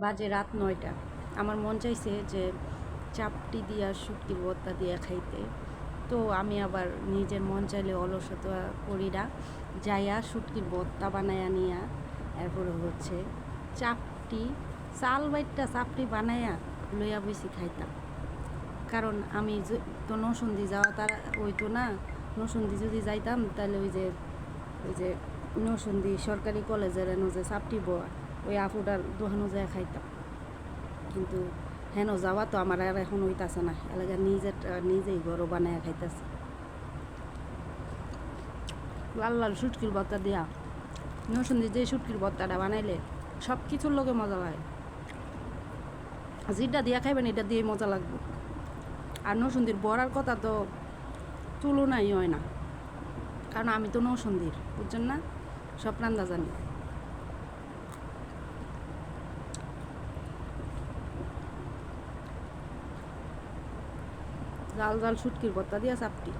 বাজে রাত 9টা। আমার মন চাইছে যে চাপটি দিয়া শুটকির ভর্তা দিয়া খাইতে। তো আমি আবার নিজের মন চাইলে অলসতা করি না, যাইয়া শুটকির ভর্তা বানাইয়া নিয়া এরপরে হচ্ছে চাপটি চাল বাইটটা চাপটি বানাইয়া লইয়া বসি খাইতাম। কারণ আমি তো নসুন্দি যাওয়া তারা ওইতো না, নসুন্দি যদি যাইতাম তাহলে ওই যে নসুন্দি সরকারি কলেজের এনো যে চাপটি বয়া ওই আপুটার দোকানও যায় খাইতাম। কিন্তু হেন যাওয়া তো আমার আর এখন হইতাছে না, এলাকা নিজেই গরু বানায় খাইতেছে। লাল লাল শুটকির ভর্তা দিয়া নসুন্দি যে শুটকির ভর্তাটা বানাইলে সব কিছুর লোকে মজা লাগে। যেটা দিয়া খাইবেন এটা দিয়ে মজা লাগবে। আর নসুন্দির বড়ার কথা তো তুলনাই হয় না, কারণ আমি তো নসুন্দির, বুঝছেন না, সব রান্না জানি। জাল জাল শুটকির ভর্তা দিয়া চাপটি।